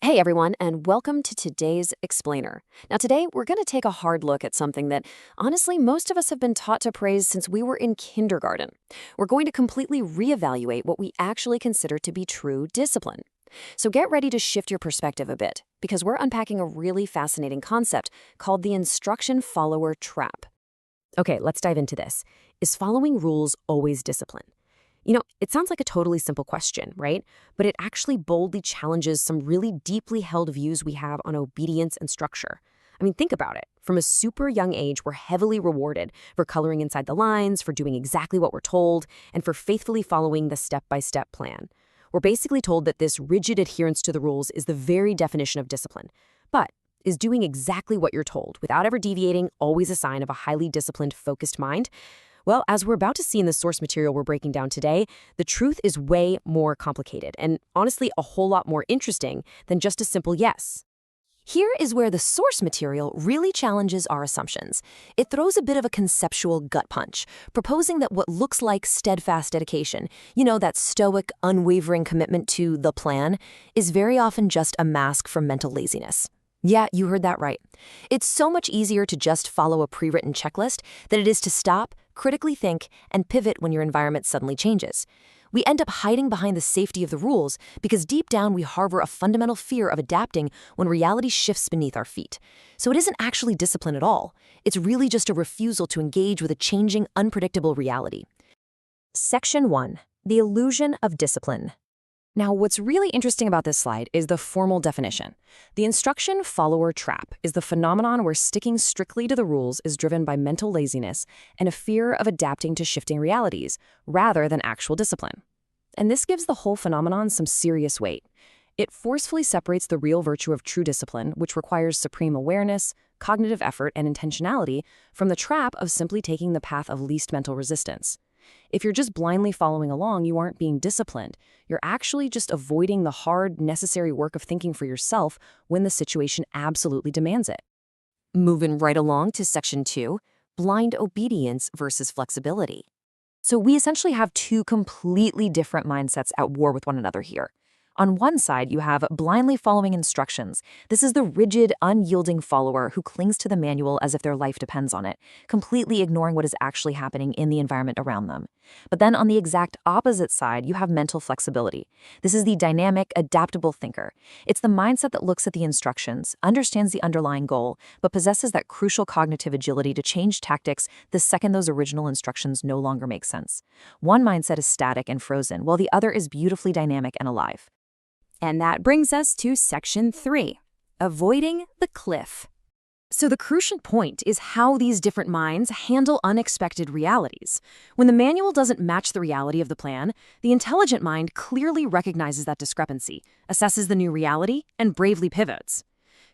Hey everyone, and welcome to today's Explainer. Now, today we're going to take a hard look at something that, honestly, most of us have been taught to praise since we were in kindergarten. We're going to completely reevaluate what we actually consider to be true discipline. So get ready to shift your perspective a bit, because we're unpacking a really fascinating concept called the instruction follower trap. Okay, let's dive into this. Is following rules always discipline? It sounds like a totally simple question, right? But it actually boldly challenges some really deeply held views we have on obedience and structure. I mean, think about it. From a super young age, we're heavily rewarded for coloring inside the lines, for doing exactly what we're told, and for faithfully following the step-by-step plan. We're basically told that this rigid adherence to the rules is the very definition of discipline. But is doing exactly what you're told, without ever deviating, always a sign of a highly disciplined, focused mind? Well, as we're about to see in the source material we're breaking down today, the truth is way more complicated and honestly a whole lot more interesting than just a simple yes. Here is where the source material really challenges our assumptions. It throws a bit of a conceptual gut punch, proposing that what looks like steadfast dedication, that stoic, unwavering commitment to the plan, is very often just a mask for mental laziness. Yeah, you heard that right. It's so much easier to just follow a pre-written checklist than it is to stop, critically think, and pivot when your environment suddenly changes. We end up hiding behind the safety of the rules because deep down we harbor a fundamental fear of adapting when reality shifts beneath our feet. So it isn't actually discipline at all. It's really just a refusal to engage with a changing, unpredictable reality. Section 1. The illusion of discipline. Now, what's really interesting about this slide is the formal definition. The instruction follower trap is the phenomenon where sticking strictly to the rules is driven by mental laziness and a fear of adapting to shifting realities, rather than actual discipline. And this gives the whole phenomenon some serious weight. It forcefully separates the real virtue of true discipline, which requires supreme awareness, cognitive effort, and intentionality, from the trap of simply taking the path of least mental resistance. If you're just blindly following along, you aren't being disciplined. You're actually just avoiding the hard, necessary work of thinking for yourself when the situation absolutely demands it. Moving right along to Section 2, blind obedience versus flexibility. So we essentially have two completely different mindsets at war with one another here. On one side, you have blindly following instructions. This is the rigid, unyielding follower who clings to the manual as if their life depends on it, completely ignoring what is actually happening in the environment around them. But then on the exact opposite side, you have mental flexibility. This is the dynamic, adaptable thinker. It's the mindset that looks at the instructions, understands the underlying goal, but possesses that crucial cognitive agility to change tactics the second those original instructions no longer make sense. One mindset is static and frozen, while the other is beautifully dynamic and alive. And that brings us to Section 3, avoiding the cliff. So the crucial point is how these different minds handle unexpected realities. When the manual doesn't match the reality of the plan, the intelligent mind clearly recognizes that discrepancy, assesses the new reality, and bravely pivots.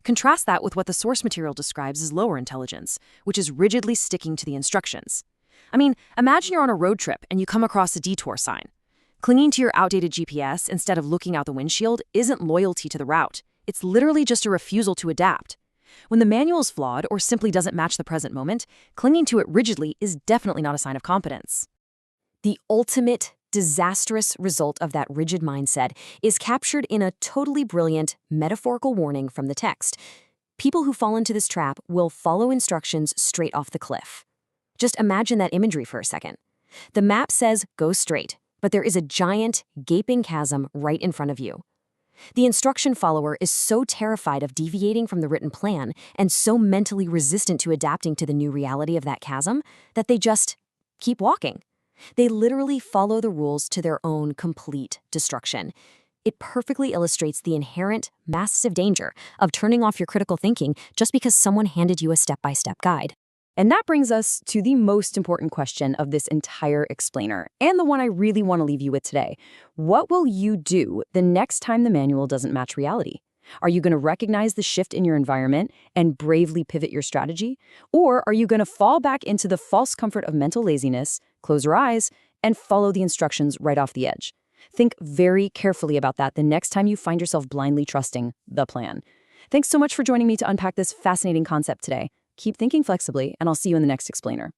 Contrast that with what the source material describes as lower intelligence, which is rigidly sticking to the instructions. I mean, imagine you're on a road trip and you come across a detour sign. Clinging to your outdated GPS instead of looking out the windshield isn't loyalty to the route. It's literally just a refusal to adapt. When the manual is flawed or simply doesn't match the present moment, clinging to it rigidly is definitely not a sign of competence. The ultimate disastrous result of that rigid mindset is captured in a totally brilliant metaphorical warning from the text. People who fall into this trap will follow instructions straight off the cliff. Just imagine that imagery for a second. The map says go straight, but there is a giant, gaping chasm right in front of you. The instruction follower is so terrified of deviating from the written plan and so mentally resistant to adapting to the new reality of that chasm that they just keep walking. They literally follow the rules to their own complete destruction. It perfectly illustrates the inherent, massive danger of turning off your critical thinking just because someone handed you a step-by-step guide. And that brings us to the most important question of this entire explainer, and the one I really want to leave you with today. What will you do the next time the manual doesn't match reality? Are you going to recognize the shift in your environment and bravely pivot your strategy? Or are you going to fall back into the false comfort of mental laziness, close your eyes, and follow the instructions right off the edge? Think very carefully about that the next time you find yourself blindly trusting the plan. Thanks so much for joining me to unpack this fascinating concept today. Keep thinking flexibly, and I'll see you in the next explainer.